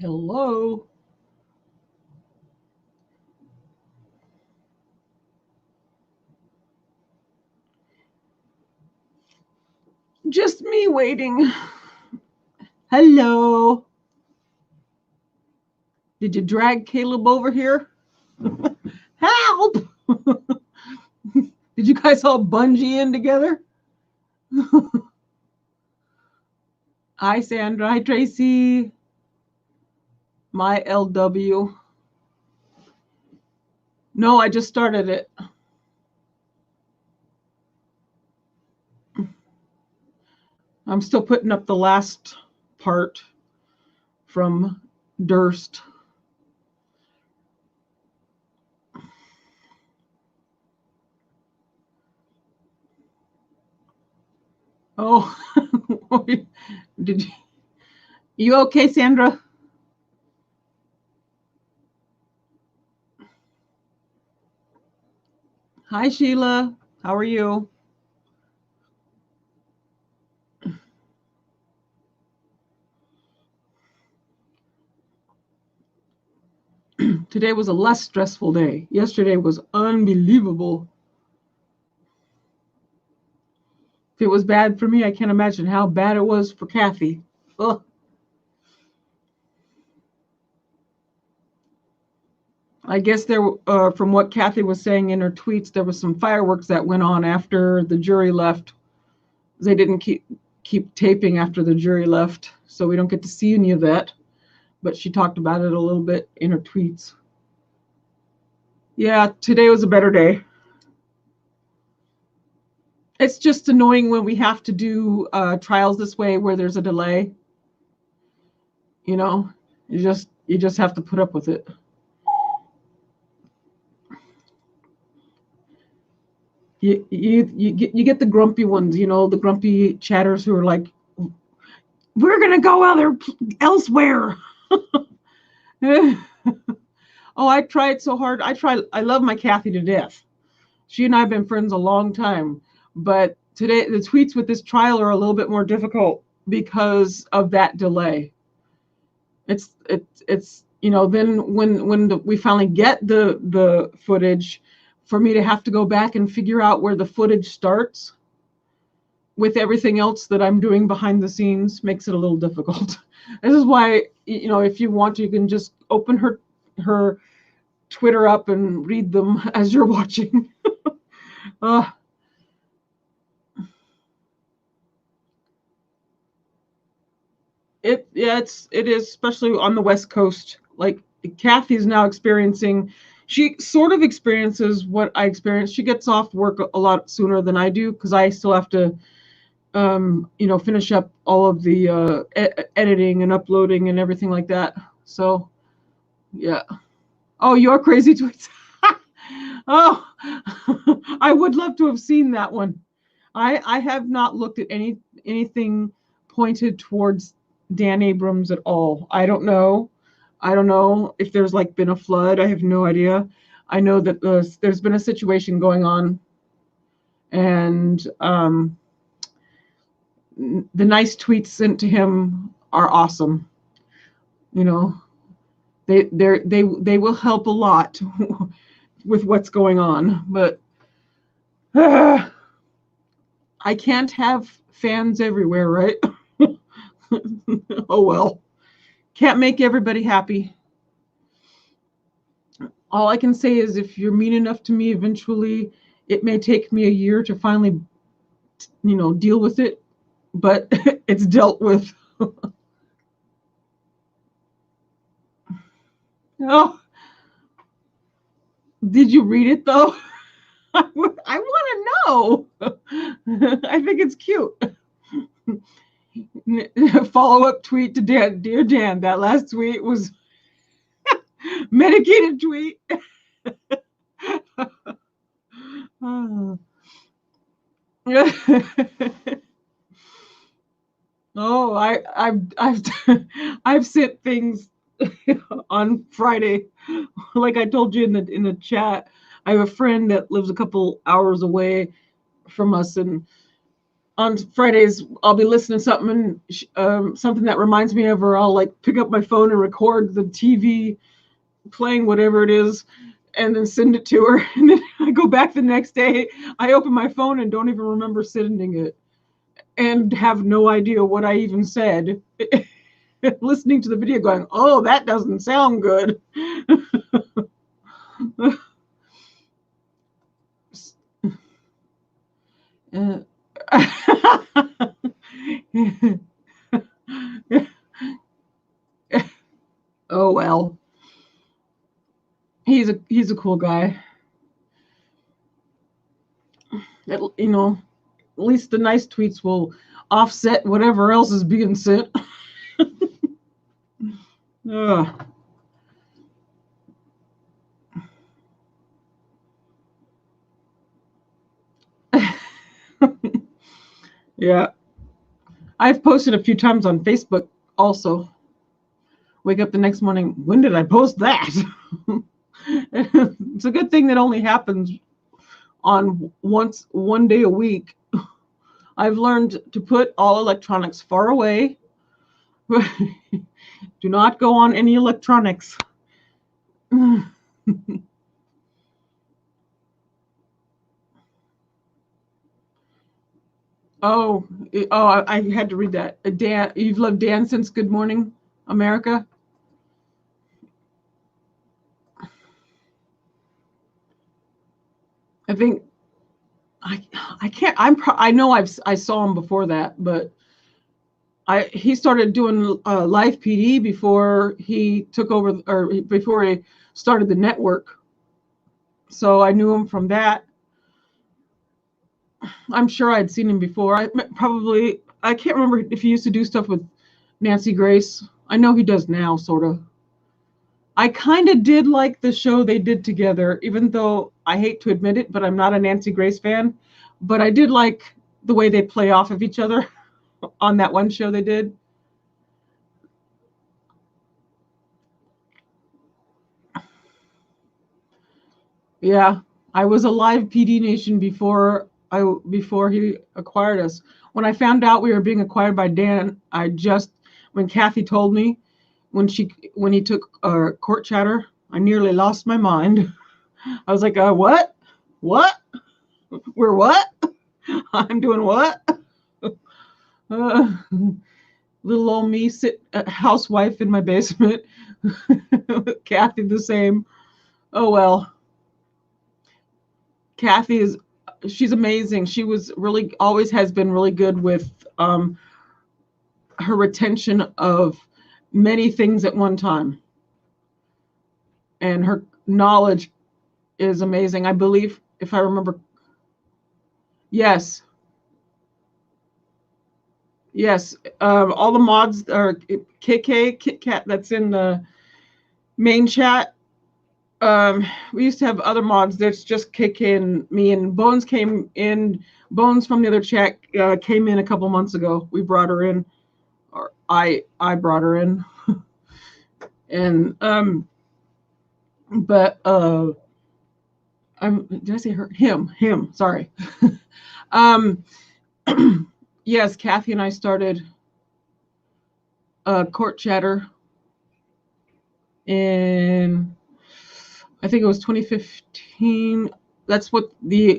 Hello. Just me waiting. Hello. Did you drag Caleb over here? Help! Did you guys all bungee in together? Hi, Sandra. Hi, Tracy. My LW. No, I just started it. I'm still putting up the last part from Durst. Oh, did you okay, Sandra? Hi, Sheila. How are you? Today was a less stressful day. Yesterday was unbelievable. If it was bad for me, I can't imagine how bad it was for Kathy. Ugh. I guess from what Kathy was saying in her tweets, there was some fireworks that went on after the jury left. They didn't keep taping after the jury left, so we don't get to see any of that. But she talked about it a little bit in her tweets. Yeah, today was a better day. It's just annoying when we have to do trials this way where there's a delay. You know, you just have to put up with it. You get the grumpy ones, the grumpy chatters who are like, we're gonna go elsewhere. Oh, I tried so hard. I love my Kathy to death. She and I have been friends a long time, but today the tweets with this trial are a little bit more difficult because of that delay. It's then when we finally get the footage, for me to have to go back and figure out where the footage starts with everything else that I'm doing behind the scenes makes it a little difficult. This is why, if you want to, you can just open her Twitter up and read them as you're watching. It is, especially on the West Coast. Like Kathy's now experiencing, she sort of experiences what I experience. She gets off work a lot sooner than I do because I still have to finish up all of the editing and uploading and everything like that. So yeah. Oh, your crazy tweets. Oh, I would love to have seen that one. I have not looked at anything pointed towards Dan Abrams at all. I don't know. I don't know if there's like been a flood. I have no idea. I know that there's been a situation going on, and the nice tweets sent to him are awesome. They will help a lot with what's going on, but I can't have fans everywhere, right? Oh well. Can't make everybody happy. All I can say is if you're mean enough to me, eventually it may take me a year to finally, deal with it, but it's dealt with. Oh, did you read it though? I want to know. I think it's cute. Follow-up tweet to Dan. Dear Dan, that last tweet was medicated tweet. Oh, I've I've sent things on Friday, like I told you in the chat. I have a friend that lives a couple hours away from us, and on Fridays, I'll be listening to something, and something that reminds me of her. I'll like pick up my phone and record the TV playing whatever it is, and then send it to her. And then I go back the next day. I open my phone and don't even remember sending it, and have no idea what I even said. Listening to the video, going, "Oh, that doesn't sound good." Uh, oh well, he's a cool guy. At least the nice tweets will offset whatever else is being sent. Ugh. Yeah, I've posted a few times on Facebook also. Wake up the next morning, when did I post that? It's a good thing that only happens on one day a week. I've learned to put all electronics far away. Do not go on any electronics. Oh, I had to read that. Dan, you've loved Dan since Good Morning America? I think I can't. I know I saw him before that, but he started doing live PD before he took over, or before he started the network. So I knew him from that. I'm sure I'd seen him before. I can't remember if he used to do stuff with Nancy Grace. I know he does now, sort of. I kind of did like the show they did together, even though I hate to admit it, but I'm not a Nancy Grace fan. But I did like the way they play off of each other on that one show they did. Yeah, I was a live PD Nation before he acquired us. When I found out we were being acquired by Dan, when Kathy told me when he took court chatter, I nearly lost my mind. I was like, what? What? We're what? I'm doing what? Uh, little old me, housewife in my basement. Kathy the same. Oh well. Kathy she's amazing. She was really, always has been really good with her retention of many things at one time. And her knowledge is amazing. I believe, if I remember, yes, yes. All the mods are KK, Kit Kat, that's in the main chat. We used to have other mods. There's just KK and me, and Bones came in. Bones from the other chat came in a couple months ago. We brought her in, or I brought her in, and but did I say her? Him. Sorry. um, yes, Kathy and I started court chatter in, I think it was 2015. That's what the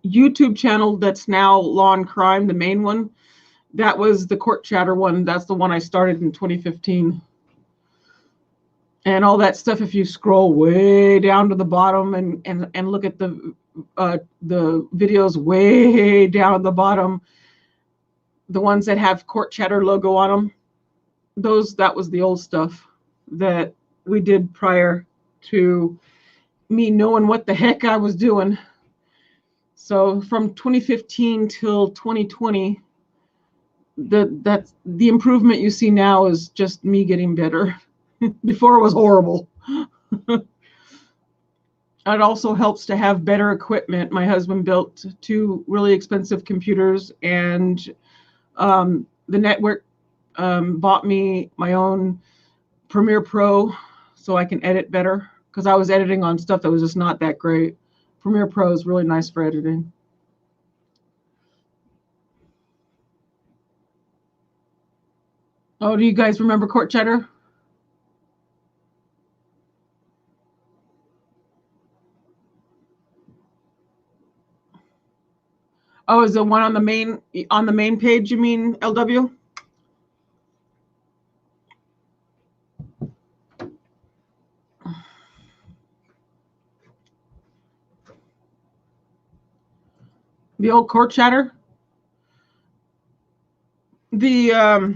YouTube channel that's now Law and Crime, the main one. That was the court chatter one. That's the one I started in 2015. And all that stuff, if you scroll way down to the bottom and look at the videos way down at the bottom, the ones that have court chatter logo on them, that was the old stuff that we did prior to me knowing what the heck I was doing. So from 2015 till 2020, the improvement you see now is just me getting better. Before it was horrible. It also helps to have better equipment. My husband built 2 really expensive computers, and the network bought me my own Premiere Pro so I can edit better, because I was editing on stuff that was just not that great. Premiere Pro is really nice for editing. Oh, do you guys remember Court Cheddar? Oh, is the one on the main page, you mean, LW? The old Court Chatter? The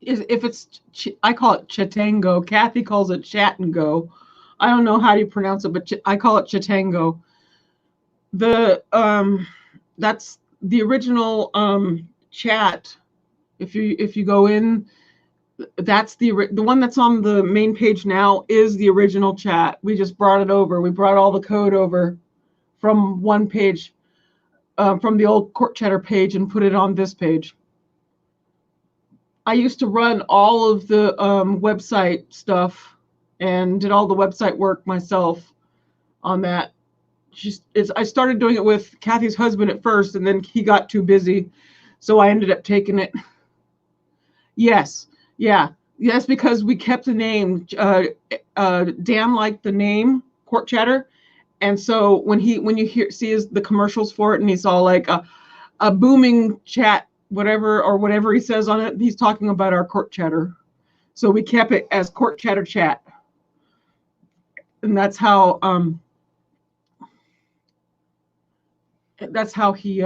if it's I call it Chatango. Kathy calls it Chat and Go. I don't know how you pronounce it, but I call it Chatango. The that's the original chat. If you go in, that's the one that's on the main page now is the original chat. We just brought it over. We brought all the code over from one page, from the old Court Chatter page, and put it on this page. I used to run all of the website stuff and did all the website work myself on that. I started doing it with Kathy's husband at first, and then he got too busy, so I ended up taking it. Yes, yeah, yes, because we kept the name. Dan liked the name Court Chatter, and so when you see the commercials for it, and he's all like a booming chat, whatever he says on it, he's talking about our Court Chatter. So we kept it as Court Chatter Chat, and that's how he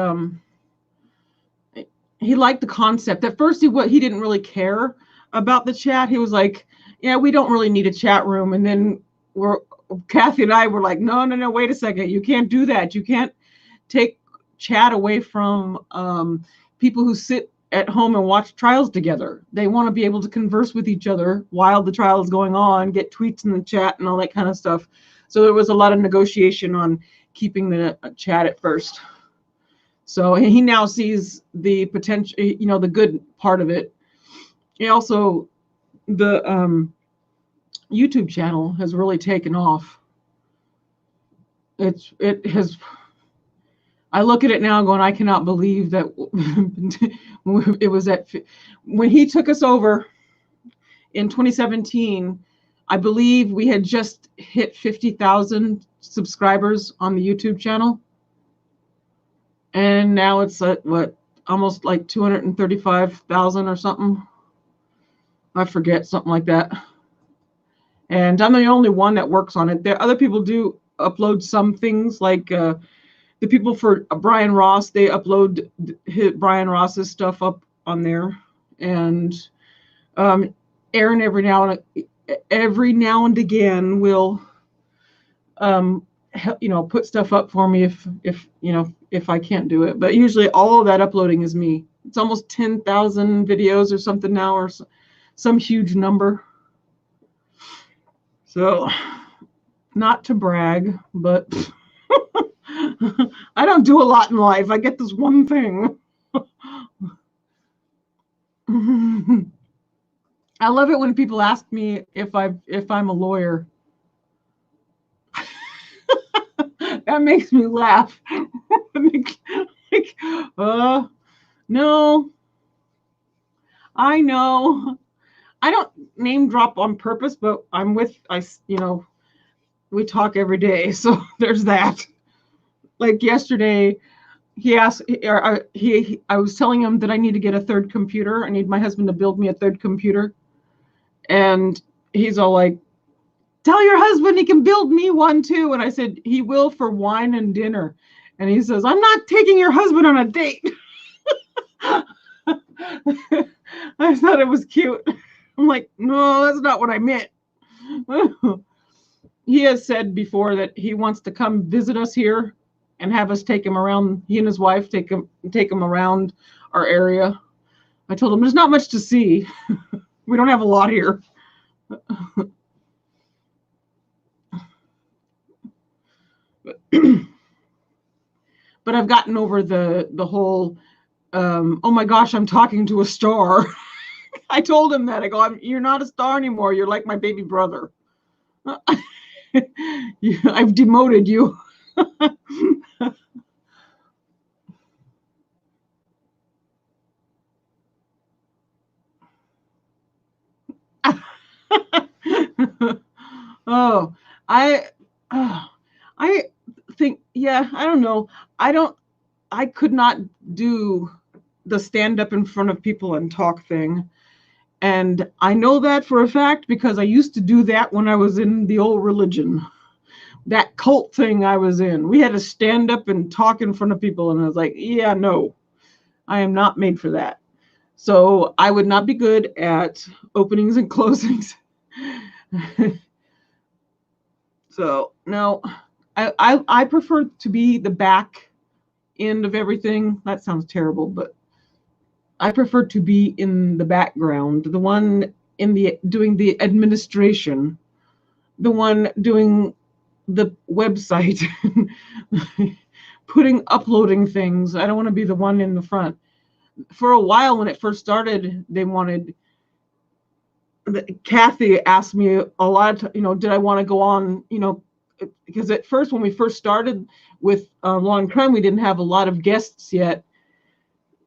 liked the concept. At first, he didn't really care about the chat. He was like, "Yeah, we don't really need a chat room." And then Kathy and I were like, "No, wait a second. You can't do that. You can't take chat away from people who sit at home and watch trials together. They want to be able to converse with each other while the trial is going on, get tweets in the chat and all that kind of stuff." So there was a lot of negotiation on keeping the chat at first. So he now sees the potential, the good part of it. He also, the YouTube channel has really taken off. It has. I look at it now going, I cannot believe that it was when he took us over in 2017. I believe we had just hit 50,000 subscribers on the YouTube channel. And now it's at almost like 235,000 or something. I forget, something like that. And I'm the only one that works on it. Other people do upload some things, like the people for Brian Ross, they upload Brian Ross's stuff up on there. And Aaron every now and again will put stuff up for me if I can't do it. But usually all of that uploading is me. It's almost 10,000 videos or something now, or some huge number. So, not to brag, but I don't do a lot in life. I get this one thing. I love it when people ask me if I'm a lawyer. That makes me laugh. No, I know. I don't name drop on purpose, but we talk every day, so there's that. Like yesterday, I was telling him that I need to get a third computer. I need my husband to build me a third computer, and he's all like, "Tell your husband he can build me one too." And I said, "He will for wine and dinner." And he says, "I'm not taking your husband on a date." I thought it was cute. I'm like, "No, that's not what I meant." He has said before that he wants to come visit us here and have us take him around. He and his wife take him around our area. I told him there's not much to see. We don't have a lot here. But I've gotten over the whole oh my gosh, I'm talking to a star. I told him that. I go, "You're not a star anymore. You're like my baby brother." I've demoted you. Oh, I, oh, I think, yeah, I don't know. I don't, I could not do the stand up in front of people and talk thing. And I know that for a fact because I used to do that when I was in the old religion, that cult thing I was in. We had to stand up and talk in front of people. And I was like, yeah, no, I am not made for that. So I would not be good at openings and closings. So no, I prefer to be the back end of everything. That sounds terrible, but I prefer to be in the background, the one in the doing the administration, the one doing the website, uploading things. I don't want to be the one in the front. For a while, when it first started, they wanted. Kathy asked me a lot of, did I want to go on, because at first, when we first started with Law and Crime, we didn't have a lot of guests yet.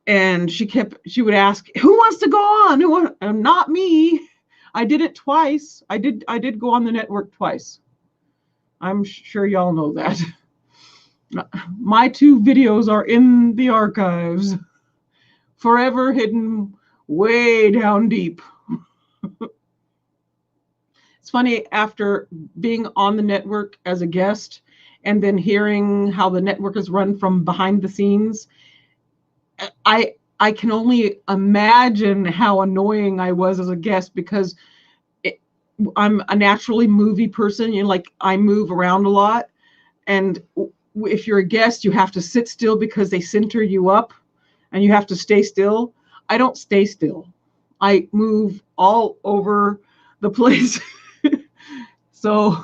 And she would ask, who wants to go on? Not me. I did it twice. I did go on the network twice. I'm sure y'all know that. My 2 videos are in the archives, forever hidden way down deep. It's funny, after being on the network as a guest and then hearing how the network is run from behind the scenes, I can only imagine how annoying I was as a guest because I'm a naturally movie person. I move around a lot. And if you're a guest, you have to sit still because they center you up and you have to stay still. I don't stay still. I move all over the place. So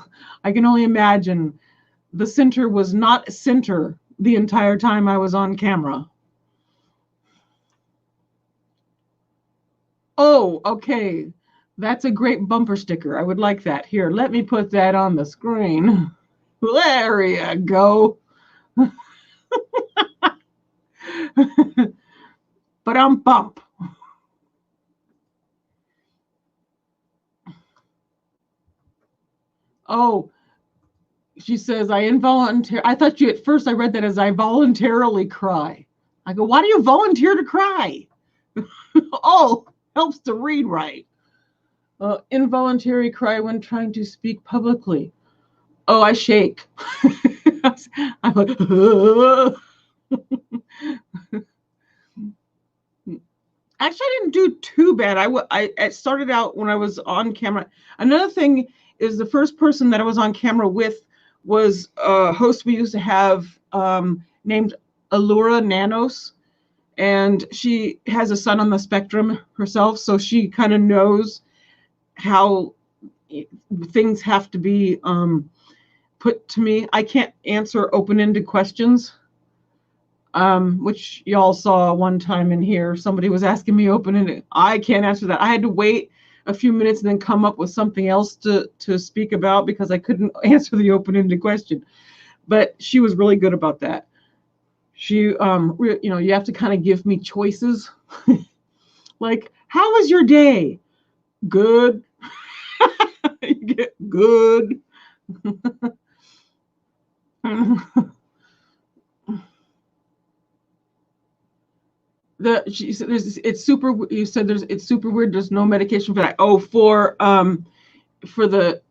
I can only imagine the center was not center the entire time I was on camera. Oh, okay. That's a great bumper sticker. I would like that. Here, let me put that on the screen. There you go. But I'm bump. Oh, she says, I thought at first I read that as I voluntarily cry. I go, why do you volunteer to cry? Oh, helps to read right. Involuntary cry when trying to speak publicly. Oh, I shake. I'm like, actually, I didn't do too bad. I started out when I was on camera. Another thing is the first person that I was on camera with was a host we used to have named Allura Nanos. And she has a son on the spectrum herself, so she kind of knows how things have to be put to me. I can't answer open-ended questions, which y'all saw one time in here. Somebody was asking me open-ended. I can't answer that. I had to wait a few minutes and then come up with something else to speak about because I couldn't answer the open-ended question. But she was really good about that. She, you have to kind of give me choices. Like, how was your day? Good. Good. She said it's super. You said it's super weird. There's no medication for that. Oh, for the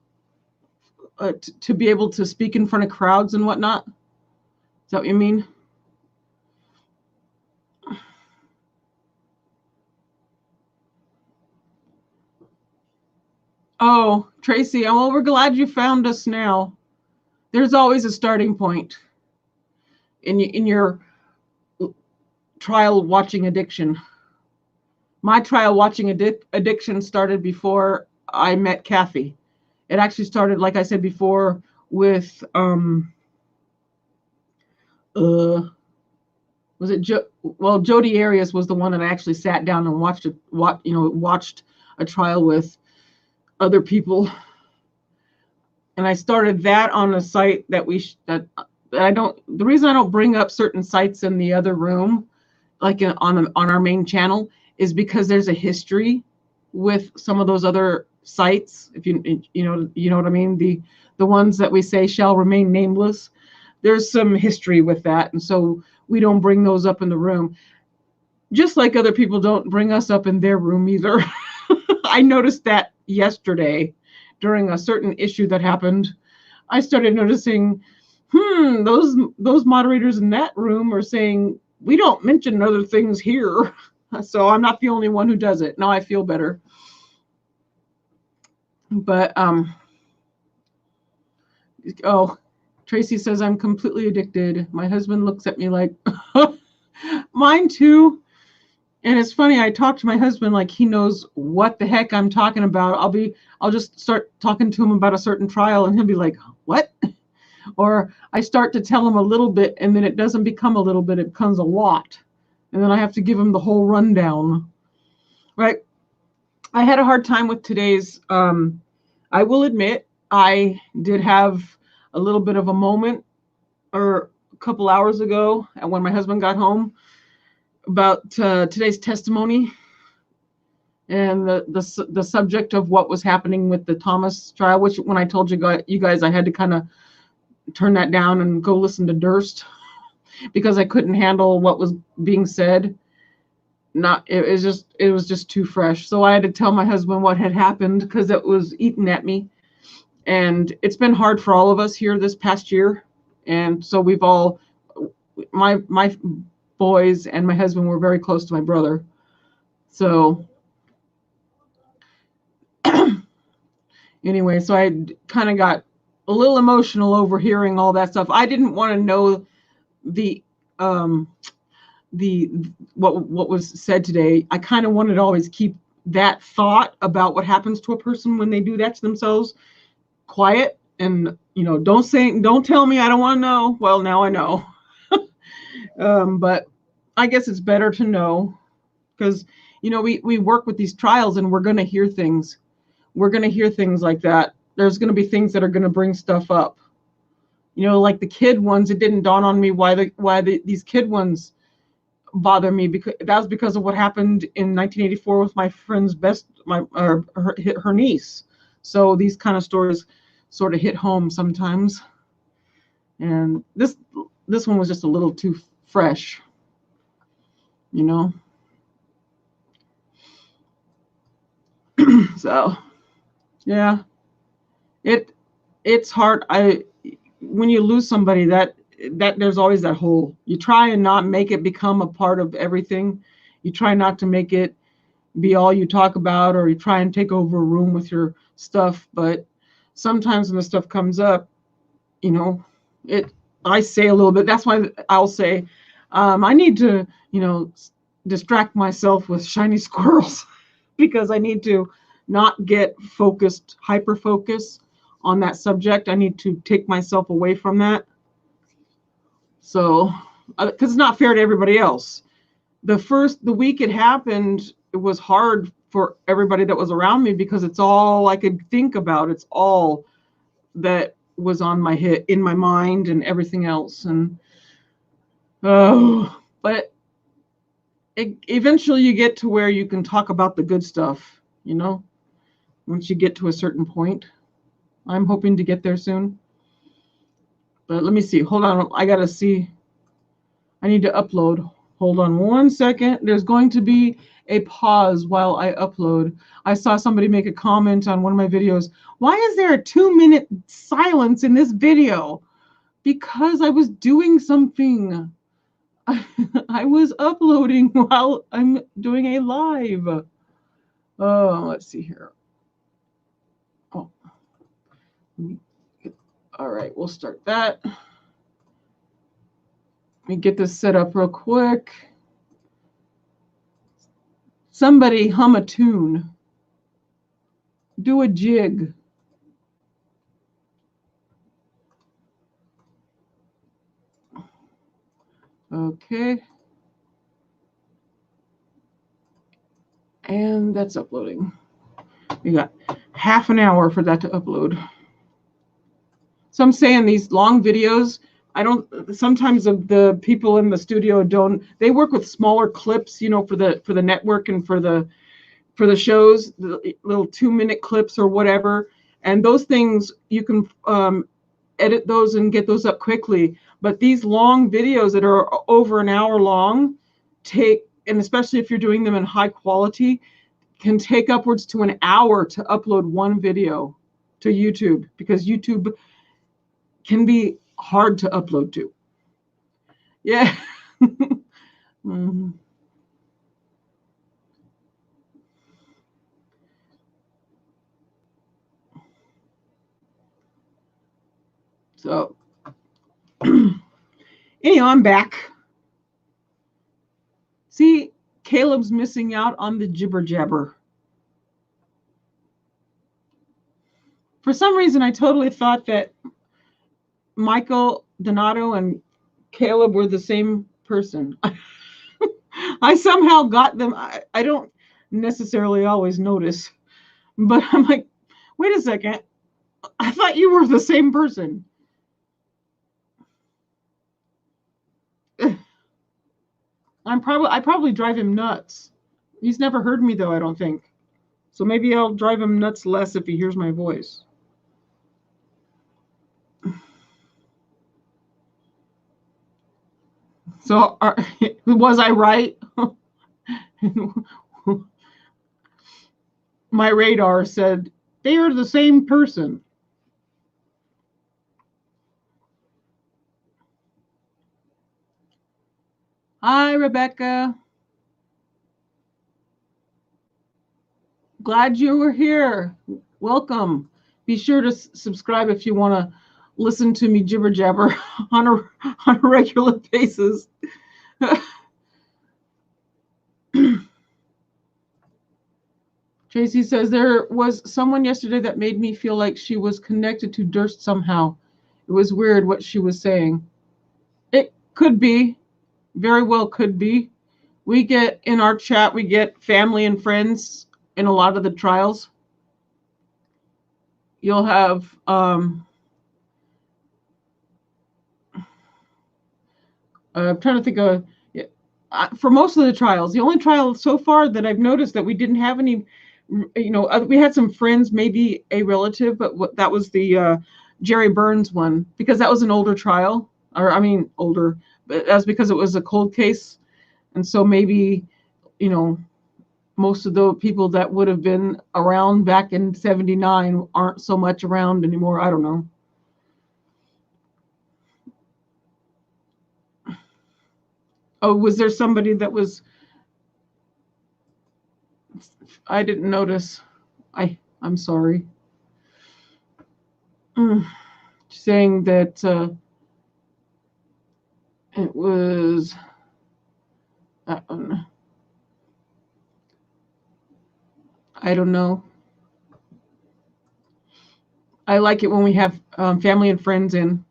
to be able to speak in front of crowds and whatnot. Is that what you mean? Oh, Tracy, well, we're glad you found us now. There's always a starting point in your trial watching addiction. My trial watching addiction started before I met Kathy. It actually started, like I said before, with was it Jodi Arias was the one that I actually sat down and watched a trial with other people, and I started that on a site that I don't. The reason I don't bring up certain sites in the other room, like on our main channel, is because there's a history with some of those other sites, if you know what I mean, the ones that we say shall remain nameless. There's some history with that, and so we don't bring those up in the room. Just like other people don't bring us up in their room either. I noticed that yesterday during a certain issue that happened. I started noticing, those moderators in that room are saying we don't mention other things here. So I'm not the only one who does it. Now I feel better. But Tracy says I'm completely addicted. My husband looks at me like, mine too. And it's funny, I talk to my husband like he knows what the heck I'm talking about. I'll just start talking to him about a certain trial and he'll be like, what? Or I start to tell him a little bit and then it doesn't become a little bit, it becomes a lot. And then I have to give him the whole rundown. Right? I had a hard time with today's, I will admit, I did have a little bit of a moment or a couple hours ago when my husband got home about today's testimony and the subject of what was happening with the Thomas trial, which when I told you guys I had to kind of turn that down and go listen to Durst because I couldn't handle what was being said. It was just too fresh. So I had to tell my husband what had happened because it was eating at me. And it's been hard for all of us here this past year. And so we've all, my boys and my husband were very close to my brother. So anyway, so I kind of got a little emotional over hearing all that stuff. I didn't want to know what was said today. I kind of wanted to always keep that thought about what happens to a person when they do that to themselves quiet, and don't tell me, I don't want to know. Well, now I know. But I guess it's better to know because we work with these trials and we're going to hear things. We're going to hear things like that. There's going to be things that are going to bring stuff up. Like the kid ones, it didn't dawn on me why these kid ones bother me, because that was because of what happened in 1984 with my friend's her niece. So these kind of stories sort of hit home sometimes. And this one was just a little too fresh, So yeah, it's hard. When you lose somebody, that there's always that hole. You try and not make it become a part of everything. You try not to make it be all you talk about, or you try and take over a room with your stuff. But sometimes when the stuff comes up, I say a little bit. That's why I'll say, I need to, distract myself with shiny squirrels because I need to not get hyper focused on that subject. I need to take myself away from that. So, because it's not fair to everybody else. The week it happened, it was hard for everybody that was around me because it's all I could think about. It's all that was on my in my mind and everything else. And but eventually you get to where you can talk about the good stuff, once you get to a certain point. I'm hoping to get there soon. But let me see. Hold on. I got to see. I need to upload. Hold on 1 second. There's going to be a pause while I upload. I saw somebody make a comment on one of my videos. Why is there a 2-minute silence in this video? Because I was doing something. I was uploading while I'm doing a live. Oh, let's see here. Oh. All right, we'll start that. Let me get this set up real quick. Somebody hum a tune. Do a jig. Okay. And that's uploading. We got half an hour for that to upload. So I'm saying these long videos, sometimes the people in the studio they work with smaller clips, for the network and for the for the shows, the little 2-minute clips or whatever. And those things, you can edit those and get those up quickly. But these long videos that are over an hour long and especially if you're doing them in high quality, can take upwards to an hour to upload one video to YouTube, because YouTube can be hard to upload to. Yeah. Mm-hmm. So, anyhow, I'm back. See, Caleb's missing out on the jibber jabber. For some reason, I totally thought that Michael Donato and Caleb were the same person. I somehow got them. I don't necessarily always notice, but I'm like, wait a second. I thought you were the same person. I probably drive him nuts. He's never heard me though, I don't think. So maybe I'll drive him nuts less if he hears my voice. So was I right? My radar said they are the same person. Hi, Rebecca. Glad you were here. Welcome. Be sure to subscribe if you want to listen to me jibber jabber on a regular basis. Tracy says there was someone yesterday that made me feel like she was connected to Durst somehow. It was weird what she was saying. It could be, very well could be. We get in our chat, we get family and friends in a lot of the trials. You'll have I'm trying to think of for most of the trials. The only trial so far that I've noticed that we didn't have any, we had some friends, maybe a relative, but that was the Jerry Burns one, because that was an older trial, older, but that's because it was a cold case, and so maybe, most of the people that would have been around back in 79 aren't so much around anymore. I don't know. Oh, was there somebody that was? I didn't notice. I'm sorry. Saying that it was that one. I don't know. I like it when we have family and friends in,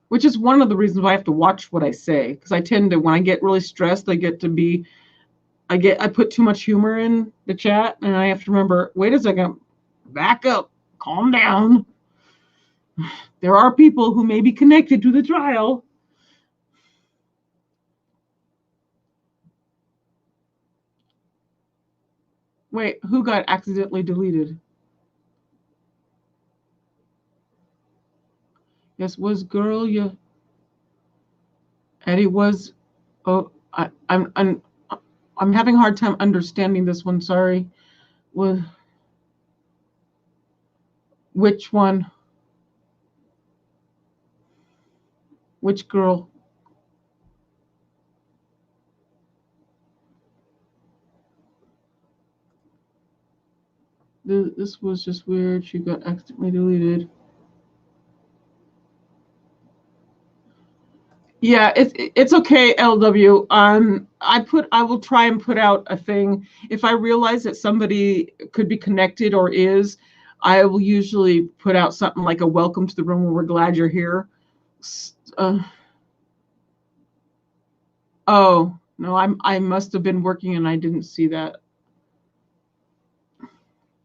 which is one of the reasons why I have to watch what I say, because I tend to, when I get really stressed, I put too much humor in the chat, and I have to remember, wait a second, back up, calm down. There are people who may be connected to the trial. Wait, who got accidentally deleted? Yes, was girl you? Addi was. Oh, I'm having a hard time understanding this one. Sorry. Which one? Which girl? This was just weird. She got accidentally deleted. Yeah, it's okay, LW. I will try and put out a thing. If I realize that somebody could be connected or is, I will usually put out something like a welcome to the room where we're glad you're here. Oh, no, I must have been working and I didn't see that.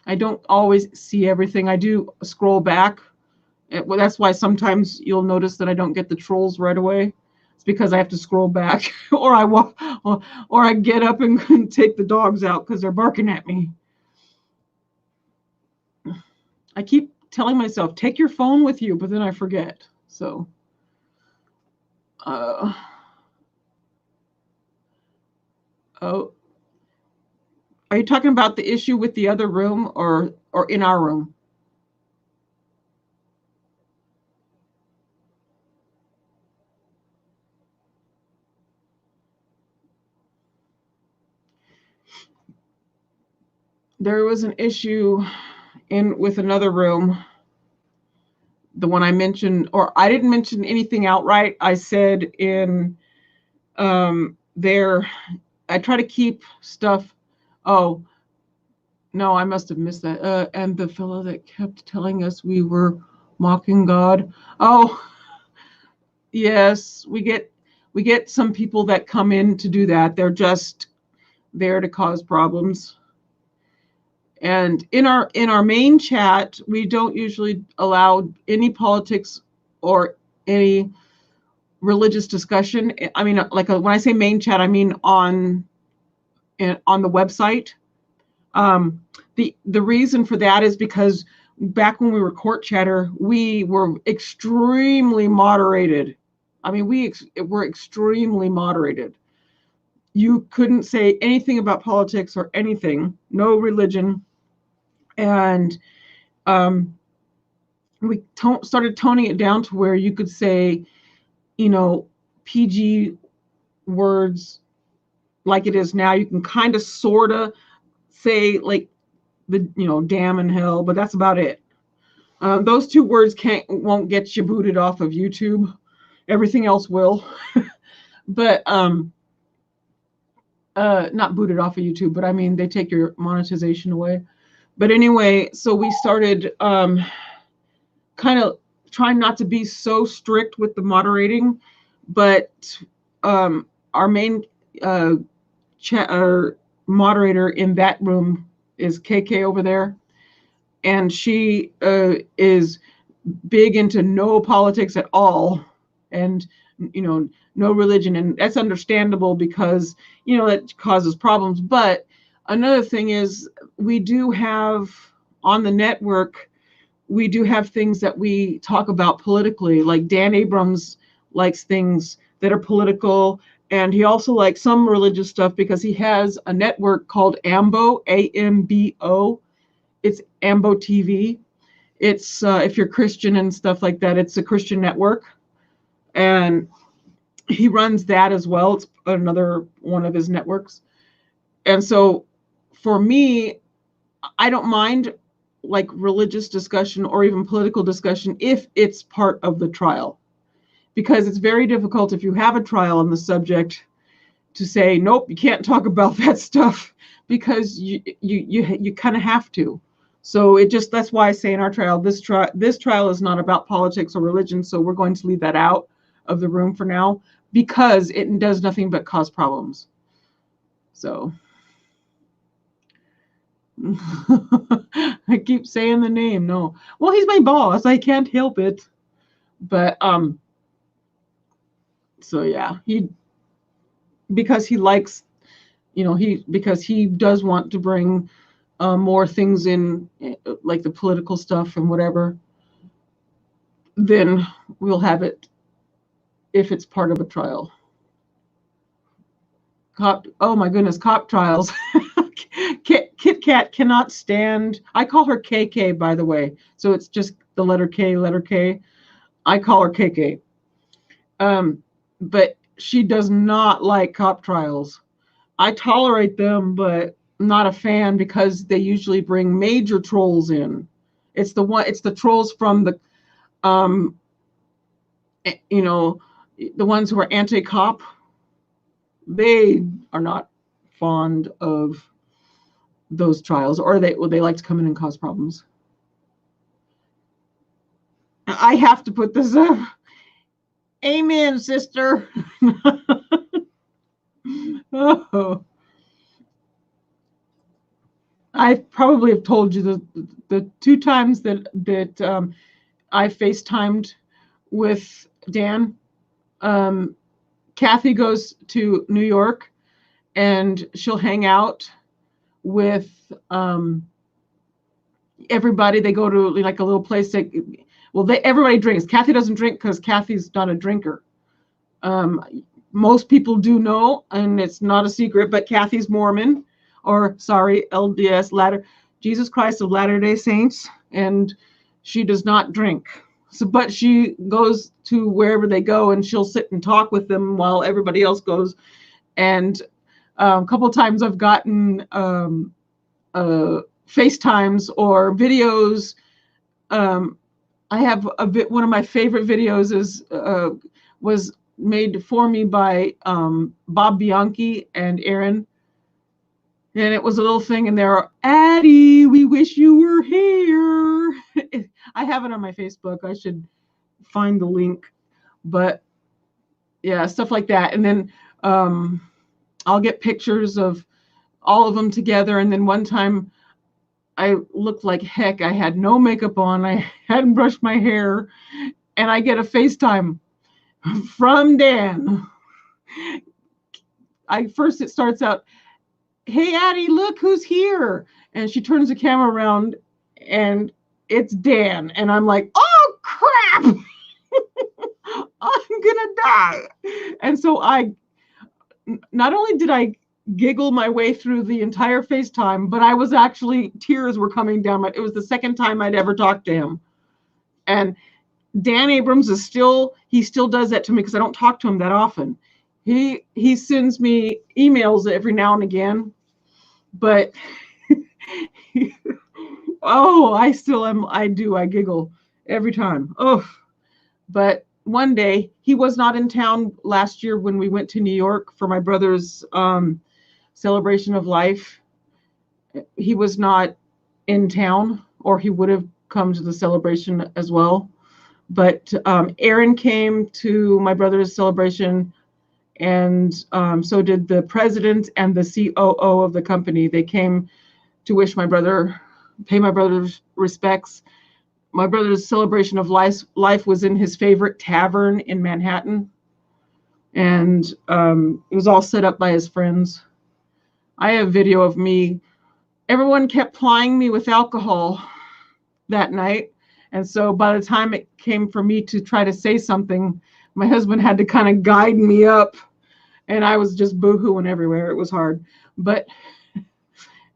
I don't always see everything. I do scroll back. Well, that's why sometimes you'll notice that I don't get the trolls right away. It's because I have to scroll back, or I walk, or I get up and take the dogs out because they're barking at me. I keep telling myself, take your phone with you, but then I forget. So, oh, are you talking about the issue with the other room or in our room? There was an issue in with another room, the one I mentioned, or I didn't mention anything outright. I said in there, I try to keep stuff. Oh, no, I must have missed that. And the fellow that kept telling us we were mocking God. Oh, yes, we get some people that come in to do that. They're just there to cause problems. And in our main chat, we don't usually allow any politics or any religious discussion. I mean, like when I say main chat, I mean on the website. The reason for that is because back when we were court chatter, we were extremely moderated. I mean, were extremely moderated. You couldn't say anything about politics or anything, no religion. And we started toning it down to where you could say, PG words like it is now. You can kind of sort of say like damn and hell, but that's about it. Those two words won't get you booted off of YouTube. Everything else will. But not booted off of YouTube, but I mean they take your monetization away. But anyway, so we started kind of trying not to be so strict with the moderating, but our main moderator in that room is KK over there, and she is big into no politics at all, and no religion, and that's understandable because it causes problems. But another thing is we do have on the network, we do have things that we talk about politically, like Dan Abrams likes things that are political, and he also likes some religious stuff because he has a network called AMBO, AMBO. It's AMBO TV. It's if you're Christian and stuff like that, it's a Christian network, and he runs that as well. It's another one of his networks. And so for me, I don't mind like religious discussion or even political discussion if it's part of the trial, because it's very difficult if you have a trial on the subject to say, nope, you can't talk about that stuff, because you kind of have to. So that's why I say in our trial, this trial is not about politics or religion. So we're going to leave that out of the room for now, because it does nothing but cause problems. So I keep saying the name. No, well, he's my boss. I can't help it. But so yeah, because he likes, because he does want to bring more things in, like the political stuff and whatever. Then we'll have it if it's part of a trial. Oh my goodness, cop trials. Kit Kat cannot stand. I call her KK, by the way. So it's just the letter K. I call her KK. But she does not like cop trials. I tolerate them, but I'm not a fan because they usually bring major trolls in. It's the trolls from the, the ones who are anti-cop. They are not fond of those trials, or they like to come in and cause problems. I have to put this up. Amen, sister. Oh. I probably have told you the two times that I FaceTimed with Dan. Kathy goes to New York and she'll hang out with everybody. They go to like a little place that, well, everybody drinks. Kathy doesn't drink because Kathy's not a drinker. Most people do know, and it's not a secret, but Kathy's Mormon, or sorry, LDS, Jesus Christ of Latter-day Saints, and she does not drink. So, but she goes to wherever they go, and she'll sit and talk with them while everybody else goes. And a couple of times I've gotten FaceTimes or videos. I have one of my favorite videos was made for me by Bob Bianchi and Aaron. And it was a little thing in there, Addi, we wish you were here. I have it on my Facebook. I should find the link. But yeah, stuff like that. And then I'll get pictures of all of them together. And then one time I looked like heck. I had no makeup on. I hadn't brushed my hair. And I get a FaceTime from Dan. It starts out, hey, Addi, look who's here. And she turns the camera around and it's Dan. And I'm like, oh, crap. I'm going to die. And so not only did I giggle my way through the entire FaceTime, but I was actually, tears were coming down. It was the second time I'd ever talked to him. And Dan Abrams he still does that to me because I don't talk to him that often. He sends me emails every now and again, but I giggle every time. Oh, but one day he was not in town last year when we went to New York for my brother's celebration of life. He was not in town, or he would have come to the celebration as well. But Aaron came to my brother's celebration, and so did the president and the COO of the company. They came to pay my brother's respects. My brother's celebration of life was in his favorite tavern in Manhattan, and it was all set up by his friends. I have video of me. Everyone kept plying me with alcohol that night, and so by the time it came for me to try to say something, my husband had to kind of guide me up, and I was just boohooing everywhere. It was hard. But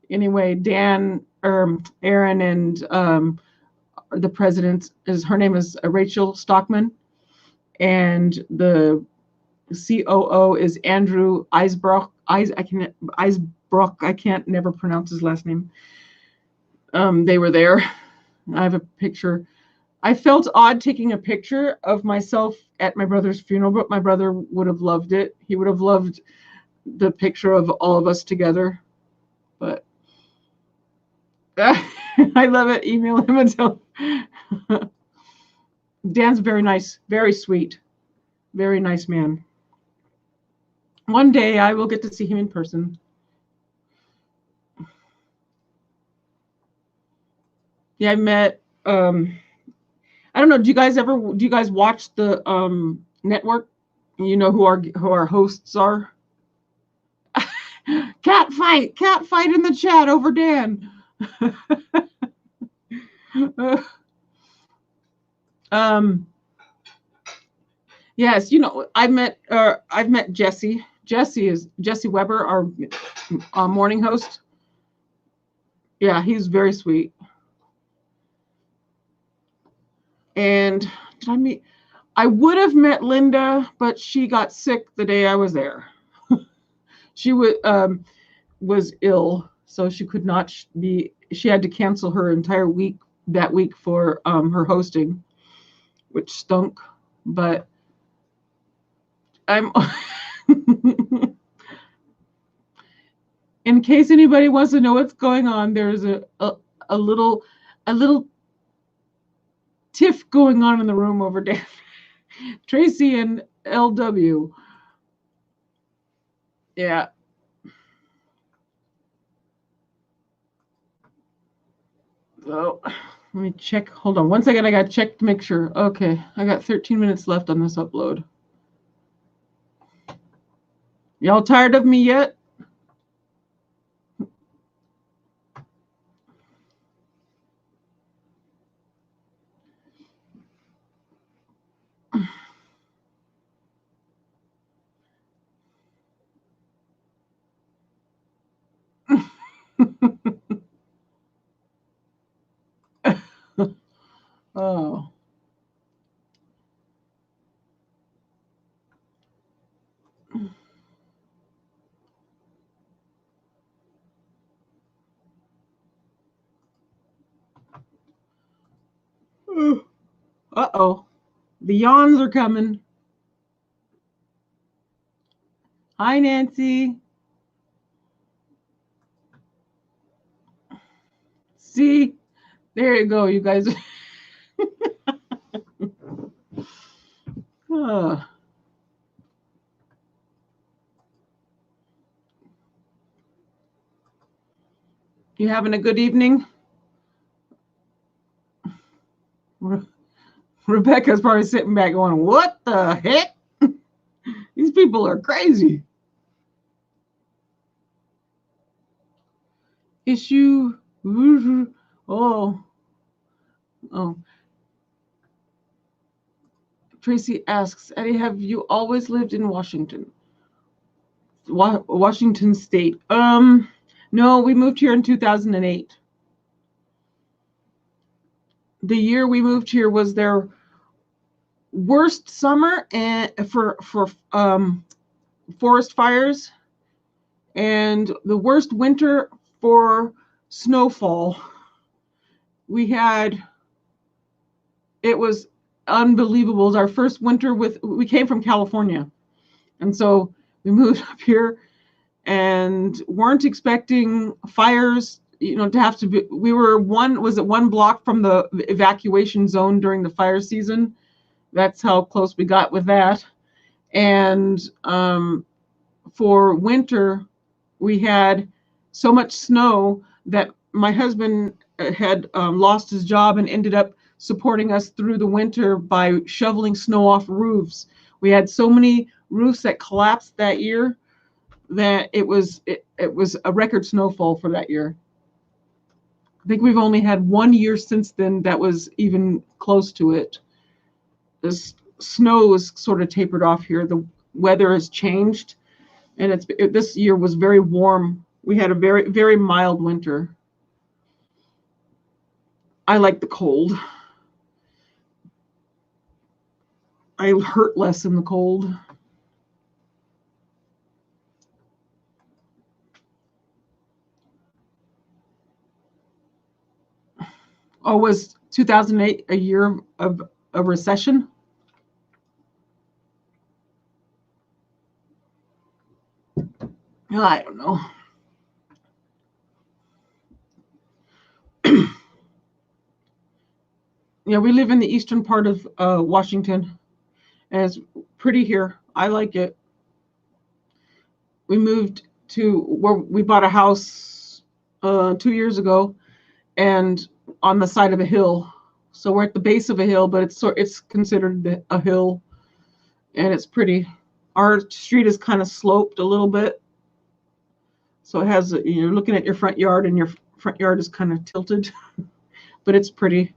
anyway, Aaron, and the president, her name is Rachel Stockman, and the COO is Andrew Eisbrock. I can't never pronounce his last name. They were there. I have a picture. I felt odd taking a picture of myself at my brother's funeral, but my brother would have loved it. He would have loved the picture of all of us together. But I love it. Email him and tell him. Dan's very nice, very sweet, very nice man. One day I will get to see him in person. Yeah, I met, I don't know, do you guys watch the network? You know who our hosts are? Cat fight in the chat over Dan. Yes, I've met Jesse. Jesse Weber, our morning host. Yeah, he's very sweet. And I would have met Linda, but she got sick the day I was there. She was ill, so she could not be. She had to cancel her entire week that week for her hosting, which stunk. But I'm. In case anybody wants to know what's going on, there's a little tiff going on in the room over there. Tracy and LW. Yeah. So let me check. Hold on 1 second. I got to check to make sure. Okay. I got 13 minutes left on this upload. Y'all tired of me yet? Oh. Uh-oh. The yawns are coming. Hi, Nancy. See? There you go, you guys. Uh, you having a good evening? Rebecca's probably sitting back going, what the heck? These people are crazy. Issue. Oh. Oh. Tracy asks, Eddie, have you always lived in Washington? Washington State. No, we moved here in 2008. The year we moved here was their worst summer and for forest fires, and the worst winter for snowfall. It was unbelievable. It was our first winter we came from California, and so we moved up here and weren't expecting fires, to have to be. We were one block from the evacuation zone during the fire season. That's how close we got with that. And for winter, we had so much snow that my husband had lost his job and ended up supporting us through the winter by shoveling snow off roofs. We had so many roofs that collapsed that year that it was a record snowfall for that year. I think we've only had 1 year since then that was even close to it. The snow is sort of tapered off here. The weather has changed, and this year was very warm. We had a very, very mild winter. I like the cold. I hurt less in the cold. Oh, was 2008 a year of a recession? I don't know. Yeah, we live in the eastern part of Washington, and it's pretty here. I like it. We moved to where we bought a house 2 years ago, and on the side of a hill. So we're at the base of a hill, but it's considered a hill, and it's pretty. Our street is kind of sloped a little bit, so you're looking at your front yard, and your front yard is kind of tilted, but it's pretty.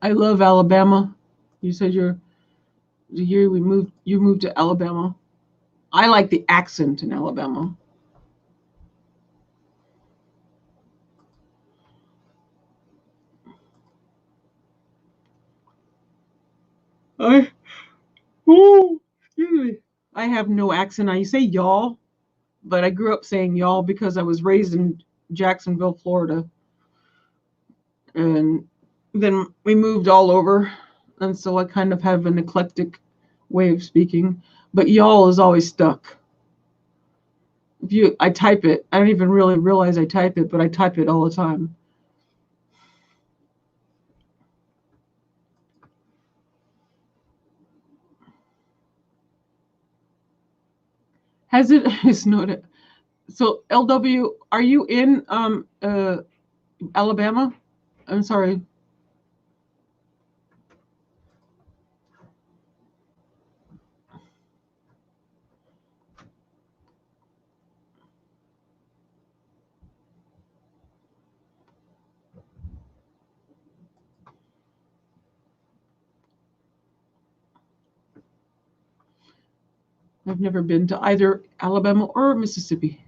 I love Alabama. You said the year you moved to Alabama. I like the accent in Alabama. I excuse me. I have no accent. I say y'all, but I grew up saying y'all because I was raised in Jacksonville, Florida, and then we moved all over, and so I kind of have an eclectic way of speaking. But y'all is always stuck. I type it. I don't even really realize I type it, but I type it all the time. Has it is noted? So LW, are you in Alabama? I'm sorry. I've never been to either Alabama or Mississippi.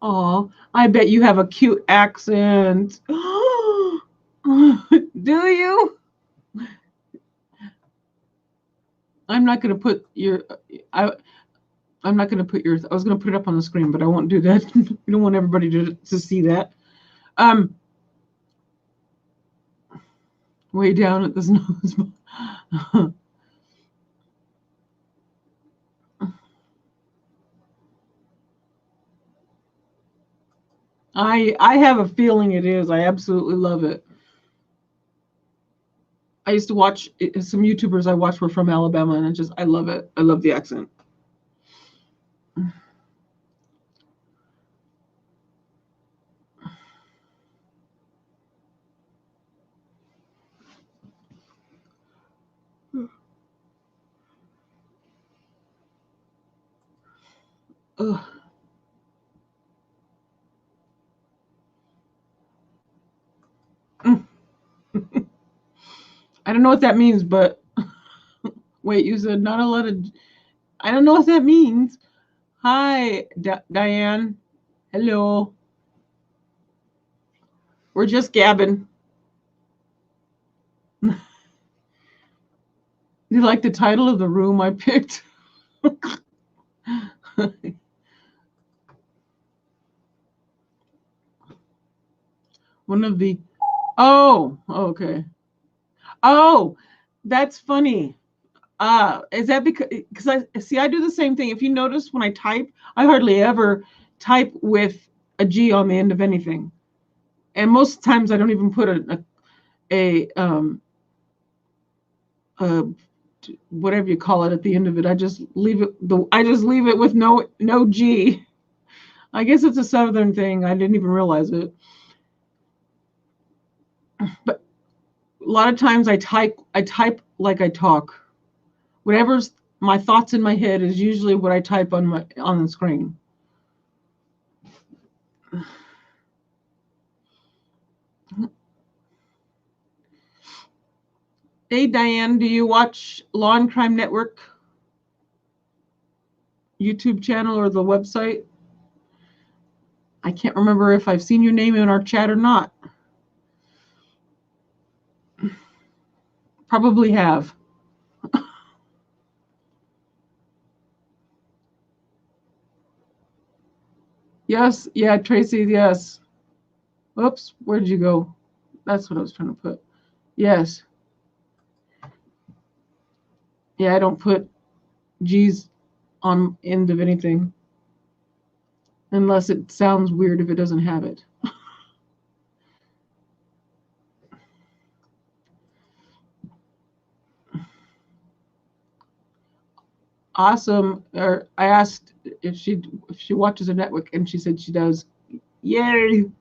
Oh, I bet you have a cute accent. Do you? I'm not going to put your. I, I'm not going to put yours. I was going to put it up on the screen, but I won't do that. We don't want everybody to see that. Um, Way down at this nose. I have a feeling it is. I absolutely love it. I used to watch some YouTubers I watched were from Alabama, and I love it. I love the accent. Ugh. I don't know what that means, but wait, you said not a lot of. I don't know what that means. Hi, Diane. Hello. We're just gabbing. You like the title of the room I picked? One of the. Oh, okay. Oh, that's funny. Is that because I see I do the same thing. If you notice when I type, I hardly ever type with a G on the end of anything. And most times I don't even put a whatever you call it at the end of it. I just leave it with no G. I guess it's a southern thing. I didn't even realize it. But a lot of times I type like I talk. Whatever's my thoughts in my head is usually what I type on the screen. Hey Diane, do you watch Law and Crime Network YouTube channel or the website? I can't remember if I've seen your name in our chat or not. Probably have. Yes, yeah, Tracy, yes. Oops, where'd you go? That's what I was trying to put. Yes. Yeah, I don't put G's on end of anything unless it sounds weird if it doesn't have it. Awesome. Or I asked if she watches a network, and she said she does. Yay!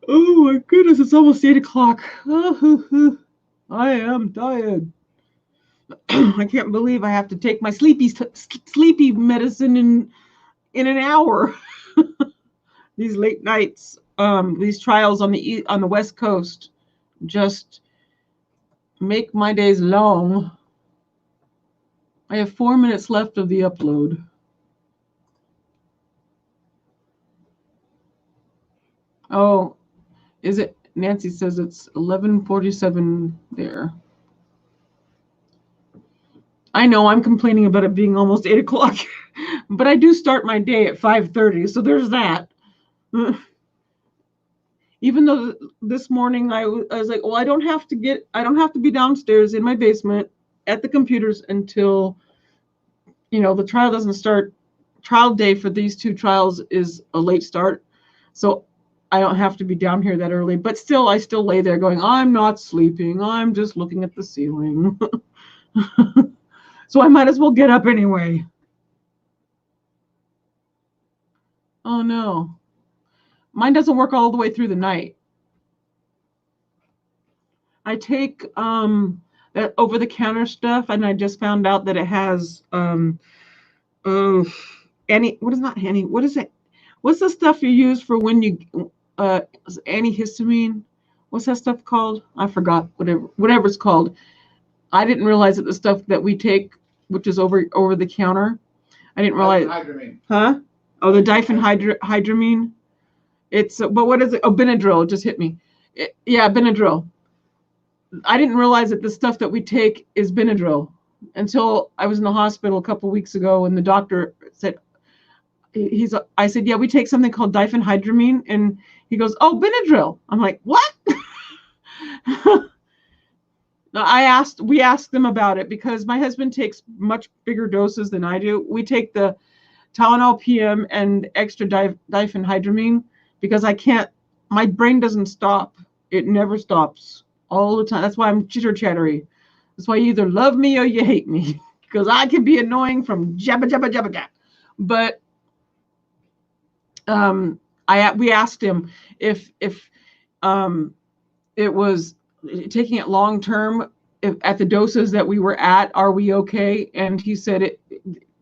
Oh my goodness, it's almost 8 o'clock. I am tired. I can't believe I have to take my sleepy medicine in an hour. These late nights, these trials on the West Coast, just make my days long. I have 4 minutes left of the upload. Oh, is it? Nancy says it's 11:47 there. I know I'm complaining about it being almost 8 o'clock, but I do start my day at 5:30, so there's that. Even though this morning I was like, well, I don't have to be downstairs in my basement at the computers until the trial doesn't start. Trial day for these two trials is a late start, so I don't have to be down here that early. But still, I still lay there going, I'm not sleeping. I'm just looking at the ceiling. So I might as well get up anyway. Oh no. Mine doesn't work all the way through the night. I take that over the counter stuff, and I just found out that it has oh what is not any what is it? What's the stuff you use for when you antihistamine? What's that stuff called? I forgot. Whatever it's called. I didn't realize that the stuff that we take, which is over the counter, I didn't realize. Diphenhydramine. Huh? Oh, the diphenhydramine. It's but what is it? Oh, Benadryl. It just hit me. Yeah, Benadryl. I didn't realize that the stuff that we take is Benadryl until I was in the hospital a couple weeks ago, and the doctor said, I said, yeah, we take something called diphenhydramine, and he goes, oh, Benadryl. I'm like, what? We asked them about it because my husband takes much bigger doses than I do. We take the Tylenol PM and extra diphenhydramine because my brain doesn't stop. It never stops all the time. That's why I'm chattery. That's why you either love me or you hate me because I can be annoying from jabba jabba jabba jabba. But we asked him if it was taking it long term at the doses that we were at, are we okay? And he said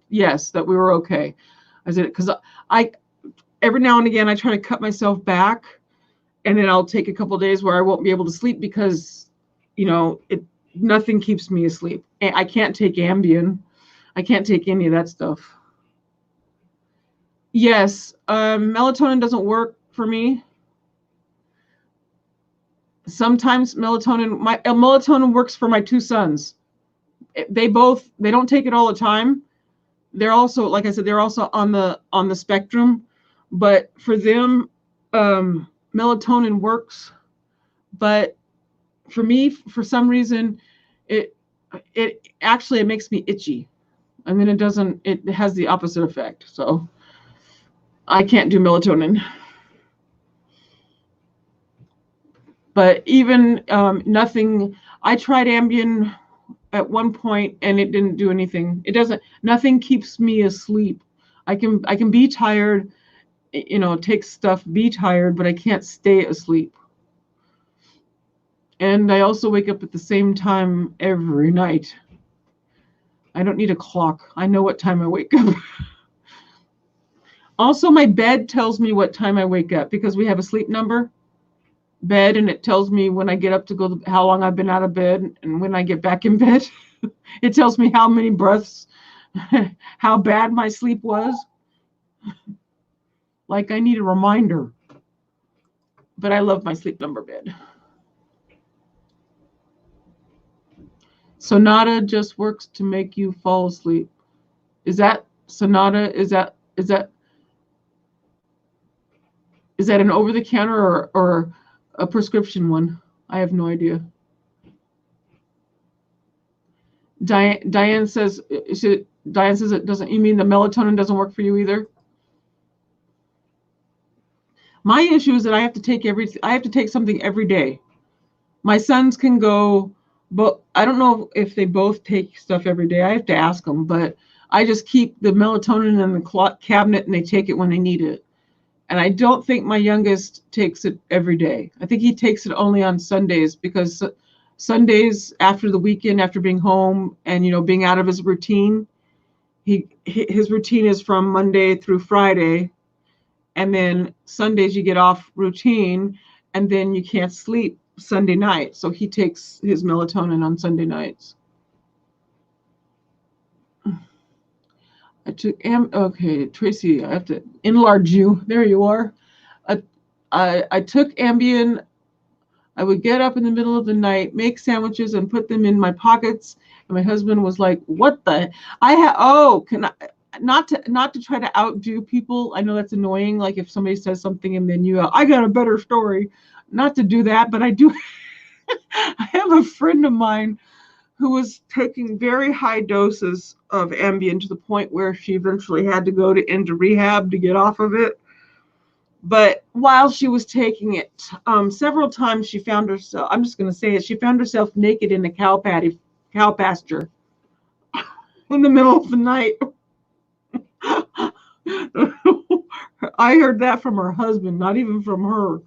yes, that we were okay. I said because I every now and again I try to cut myself back, and then I'll take a couple of days where I won't be able to sleep because nothing keeps me asleep. I can't take Ambien. I can't take any of that stuff. Yes, melatonin doesn't work for me. Sometimes melatonin works for my two sons. They don't take it all the time. They're also, like I said, they're also on the spectrum, but for them, melatonin works. But for me, for some reason, it makes me itchy, and then it has the opposite effect. So I can't do melatonin. But even nothing, I tried Ambien at one point and it didn't do anything. Nothing keeps me asleep. I can be tired, take stuff, be tired, but I can't stay asleep. And I also wake up at the same time every night. I don't need a clock. I know what time I wake up. Also, my bed tells me what time I wake up because we have a sleep number bed, and it tells me when I get up to go, how long I've been out of bed, and when I get back in bed. It tells me how many breaths, how bad my sleep was. Like I need a reminder. But I love my sleep number bed. Sonata just works to make you fall asleep. Is that Sonata? Is that an over-the-counter or a prescription one? I have no idea. Diane says it doesn't. You mean the melatonin doesn't work for you either? My issue is that I have to take something every day. My sons can go, but I don't know if they both take stuff every day. I have to ask them, but I just keep the melatonin in the cabinet and they take it when they need it. And I don't think my youngest takes it every day. I think he takes it only on Sundays because Sundays after the weekend, after being home and being out of his routine, his routine is from Monday through Friday, and then Sundays you get off routine, and then you can't sleep Sunday night. So he takes his melatonin on Sunday nights. Okay, Tracy, I have to enlarge you. There you are. I took Ambien. I would get up in the middle of the night, make sandwiches, and put them in my pockets. And my husband was like, "What the? Can I?" Not to try to outdo people. I know that's annoying. Like if somebody says something and then I got a better story. Not to do that, but I do. I have a friend of mine who was taking very high doses of Ambien to the point where she eventually had to go into rehab to get off of it. But while she was taking it, several times she found herself, I'm just going to say it, she found herself naked in a cow pasture. in the middle of the night. I heard that from her husband, not even from her.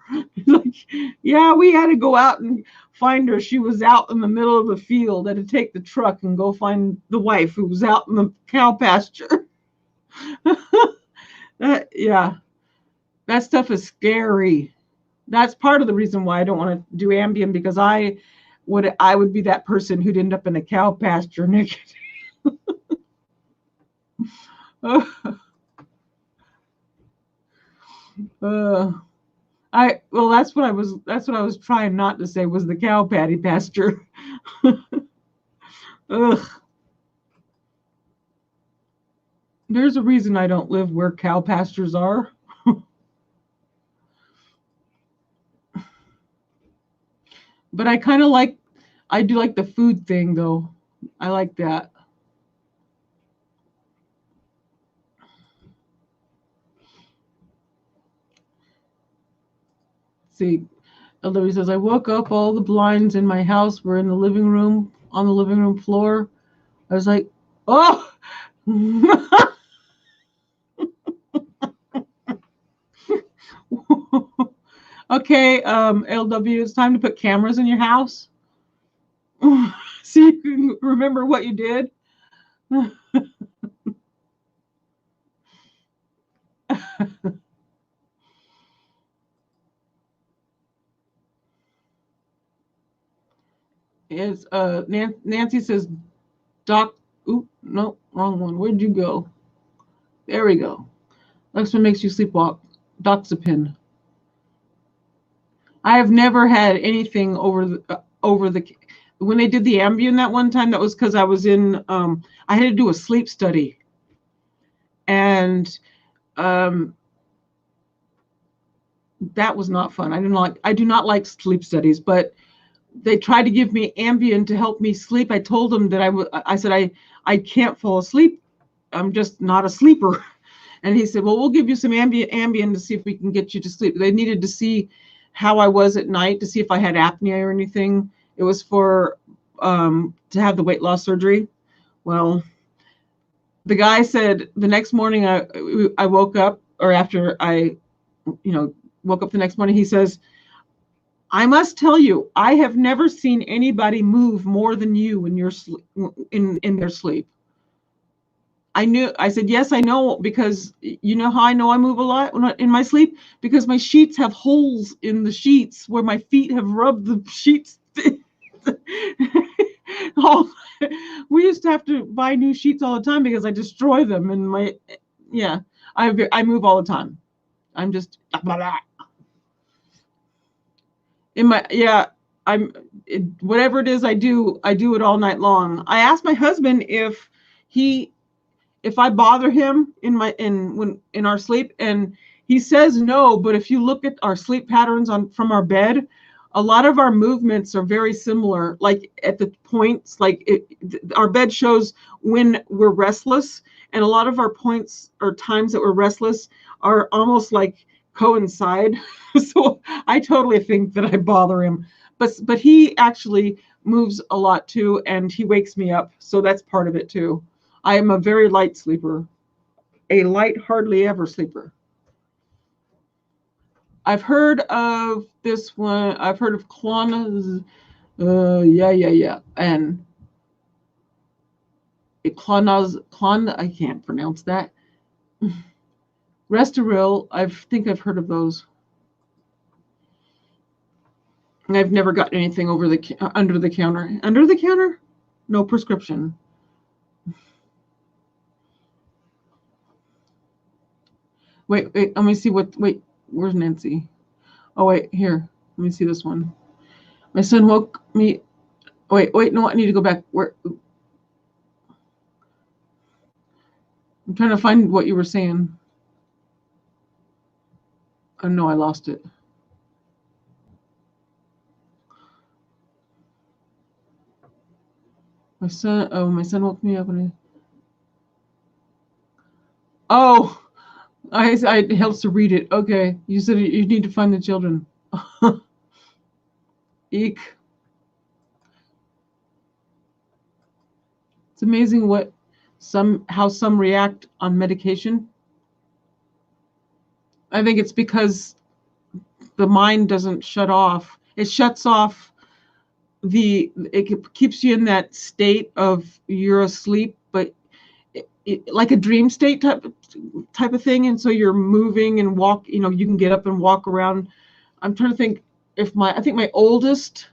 Like, yeah, we had to go out and find her. She was out in the middle of the field. I had to take the truck and go find the wife who was out in the cow pasture. Yeah, that stuff is scary. That's part of the reason why I don't want to do Ambien, because I would be that person who'd end up in a cow pasture naked. uh, that's what I was trying not to say, was the cow patty pasture. Ugh. There's a reason I don't live where cow pastures are. But I do like the food thing though. I like that. See, Olivia says, I woke up, all the blinds in my house were in the living room, on the living room floor. I was like, oh, okay, LW, it's time to put cameras in your house. So you can remember what you did. It's Nancy says, Doc. Oop, no, wrong one. Where'd you go? There we go. Lexman makes you sleepwalk. Doxepin. I have never had anything over the when they did the Ambien that one time. That was because I was in. I had to do a sleep study, and um, that was not fun. I do not like sleep studies, but they tried to give me Ambien to help me sleep. I told them that I said I can't fall asleep. I'm just not a sleeper. And he said, well, we'll give you some Ambien to see if we can get you to sleep. They needed to see how I was at night, to see if I had apnea or anything. It was for to have the weight loss surgery. Well, the guy said the next morning I woke up, or after I woke up the next morning, he says, I must tell you, I have never seen anybody move more than you in your in their sleep. I said, yes, I know, because you know how I know I move a lot in my sleep? Because my sheets have holes in the sheets where my feet have rubbed the sheets. Oh, we used to have to buy new sheets all the time because I destroy them. And yeah, I move all the time. I'm just, in my, yeah, whatever it is I do it all night long. I asked my husband if I bother him in our sleep, and he says no. But if you look at our sleep patterns from our bed, a lot of our movements are very similar. Like at the points, our bed shows when we're restless, and a lot of our points or times that we're restless are almost like coincide. So I totally think that I bother him, but he actually moves a lot too, and he wakes me up. So that's part of it too. I am a very light sleeper, a light, hardly ever sleeper. I've heard of this one. I've heard of Klonaz. Yeah. And I can't pronounce that. Restoril, I think I've heard of those. I've never gotten anything under the counter. Under the counter? No prescription. Wait, let me see wait, where's Nancy? Oh, wait, here. Let me see this one. My son woke me. Wait, no, I need to go back. Where? I'm trying to find what you were saying. Oh, no, I lost it. My son woke me up and it helps to read it. Okay, you said you need to find the children. Eek. It's amazing what some react on medication. I think it's because the mind doesn't shut off. It shuts off it keeps you in that state of you're asleep, but like a dream state type of thing. And so you're moving and walk, you can get up and walk around. I'm trying to think I think my oldest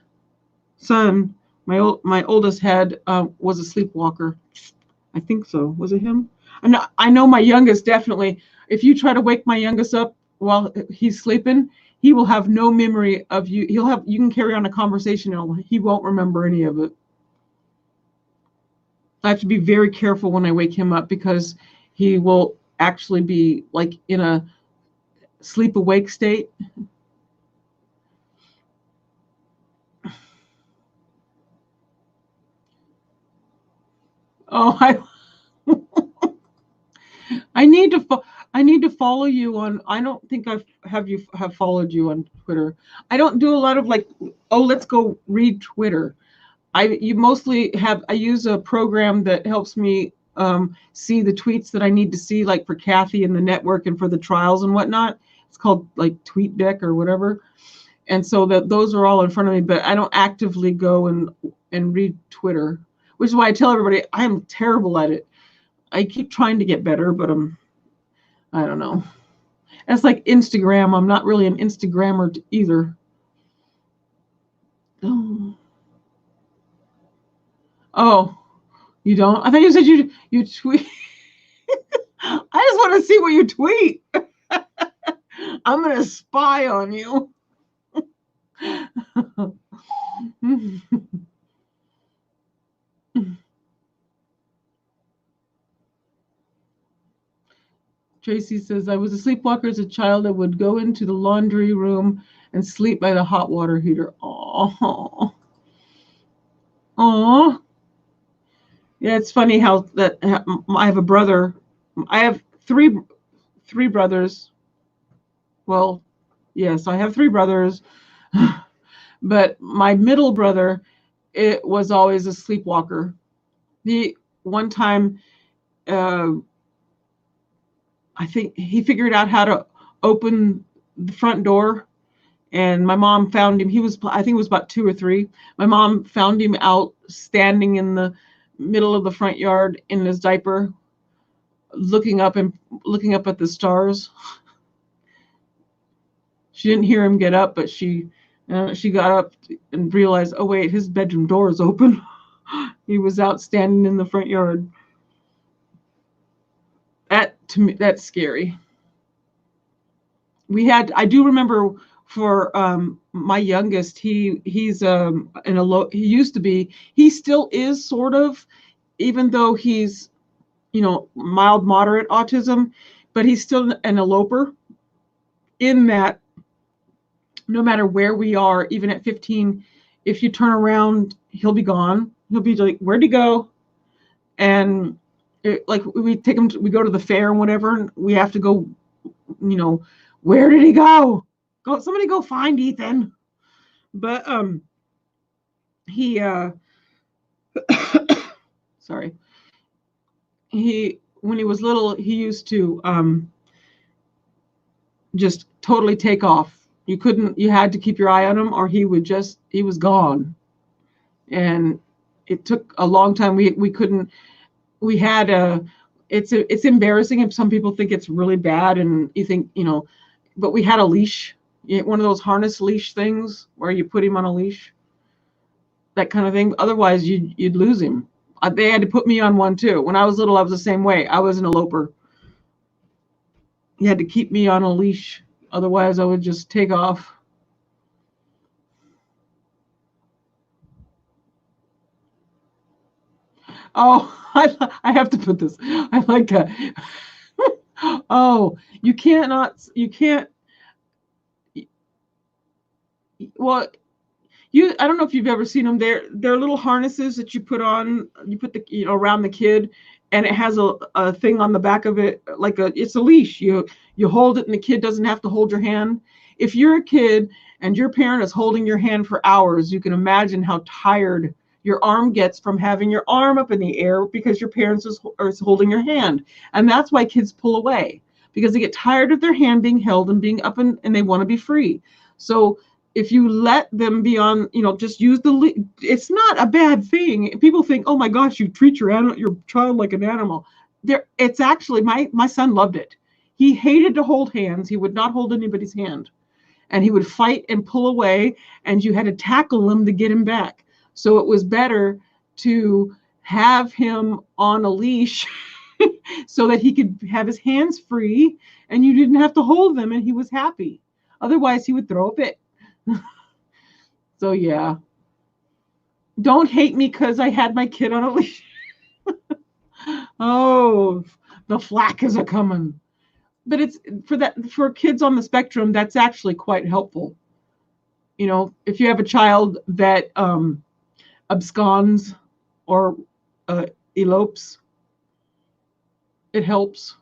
son, my oldest had was a sleepwalker. I think so. Was it him? I know my youngest definitely. If you try to wake my youngest up while he's sleeping, he will have no memory of you. You can carry on a conversation and he won't remember any of it. I have to be very careful when I wake him up because he will actually be like in a sleep awake state. Oh, I need to follow you on. I don't think have followed you on Twitter. I don't do a lot of like, oh, let's go read Twitter. You mostly have. I use a program that helps me see the tweets that I need to see, like for Kathy and the network and for the trials and whatnot. It's called like TweetDeck or whatever. And so those are all in front of me, but I don't actively go and read Twitter, which is why I tell everybody I'm terrible at it. I keep trying to get better, but I don't know. It's like Instagram. I'm not really an Instagrammer either. Oh, you don't? I thought you said you tweet. I just want to see what you tweet. I'm gonna spy on you. Tracy says, I was a sleepwalker as a child. I would go into the laundry room and sleep by the hot water heater. Oh, oh. Yeah, it's funny how that I have a brother. I have three brothers. Well, yes, I have three brothers, but my middle brother, it was always a sleepwalker. One time, I think he figured out how to open the front door, and my mom found him. I think it was about 2 or 3. My mom found him out standing in the middle of the front yard in his diaper, looking up at the stars. She didn't hear him get up, but she got up and realized, oh wait, his bedroom door is open. He was out standing in the front yard. To me, that's scary. I do remember for my youngest, he used to be, he still is sort of, even though he's, mild, moderate autism, but he's still an eloper in that no matter where we are, even at 15, if you turn around, he'll be gone. He'll be like, where'd he go? And like we take him, we go to the fair and whatever, and we have to go, where did he go? Somebody go find Ethan. But he sorry. When he was little, he used to just totally take off. You had to keep your eye on him or he was gone. And it took a long time. It's embarrassing if some people think it's really bad and you think, but we had a leash, one of those harness leash things where you put him on a leash, that kind of thing. Otherwise you'd lose him. They had to put me on one too. When I was little, I was the same way. I was an eloper. You had to keep me on a leash. Otherwise I would just take off. Oh, I have to put this. I like that. Oh, you can't. Well, I don't know if you've ever seen them. They're little harnesses that you put on. You put around the kid, and it has a thing on the back of it, it's a leash. You hold it, and the kid doesn't have to hold your hand. If you're a kid and your parent is holding your hand for hours, you can imagine how tired your arm gets from having your arm up in the air because your parents are holding your hand. And that's why kids pull away, because they get tired of their hand being held and being up, and they want to be free. So if you let them be on, just use it's not a bad thing. People think, oh my gosh, you treat your child like an animal. It's actually, my son loved it. He hated to hold hands. He would not hold anybody's hand. And he would fight and pull away, and you had to tackle him to get him back. So it was better to have him on a leash so that he could have his hands free and you didn't have to hold them, and he was happy. Otherwise, he would throw a fit. So, yeah. Don't hate me because I had my kid on a leash. Oh, the flack is a-coming. But it's for kids on the spectrum, that's actually quite helpful. If you have a child that absconds or elopes, it helps.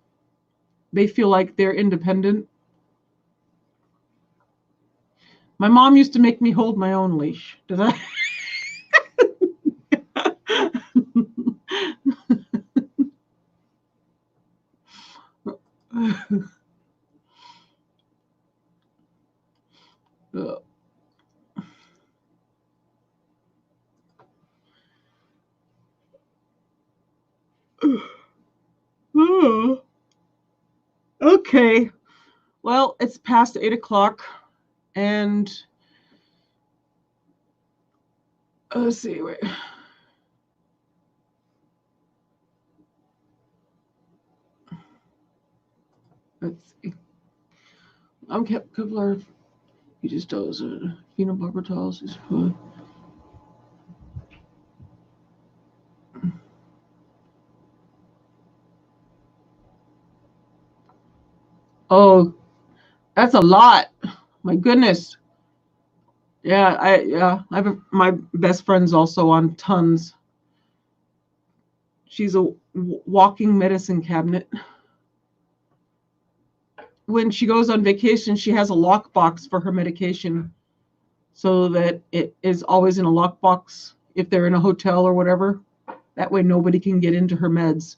They feel like they're independent. My mom used to make me hold my own leash. Did I? Okay. Well, it's past 8 o'clock, and let's see. Wait. Let's see. I'm Kevlar. He just does peanut butter towels. Is fun. Oh, that's a lot. My goodness. Yeah, I have my best friend's also on tons. She's a walking medicine cabinet. When she goes on vacation, she has a lockbox for her medication, so that it is always in a lockbox if they're in a hotel or whatever. That way nobody can get into her meds.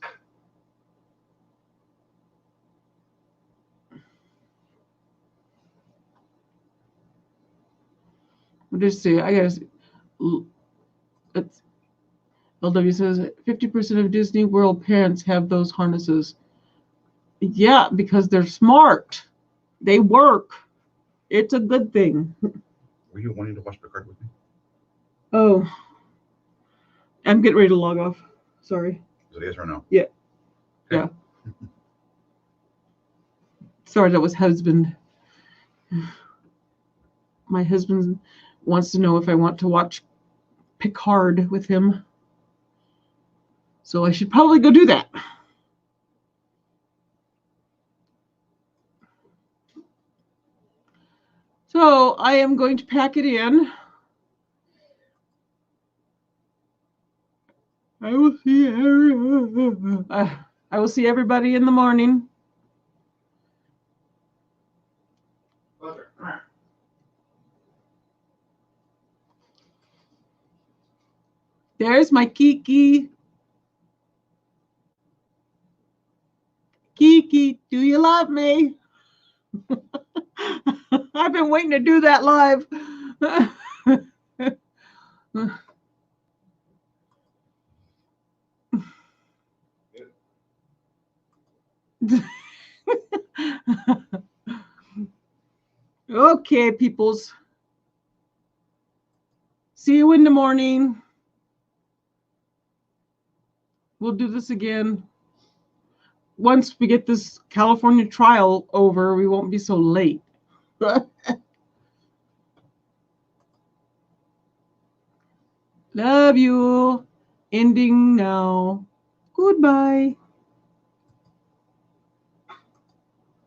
We'll just see. I guess it's LW says 50% of Disney World parents have those harnesses. Yeah, because they're smart. They work. It's a good thing. Were you wanting to watch Picard with me? Oh, I'm getting ready to log off. Sorry. Is it yes or no? Yeah. Okay. Yeah. Sorry, that was husband. My husband wants to know if I want to watch Picard with him. So I should probably go do that. So I am going to pack it in. I will see everybody in the morning. There's my Kiki. Kiki, do you love me? I've been waiting to do that live. Okay, peoples. See you in the morning. We'll do this again. Once we get this California trial over, we won't be so late. Love you. Ending now. Goodbye.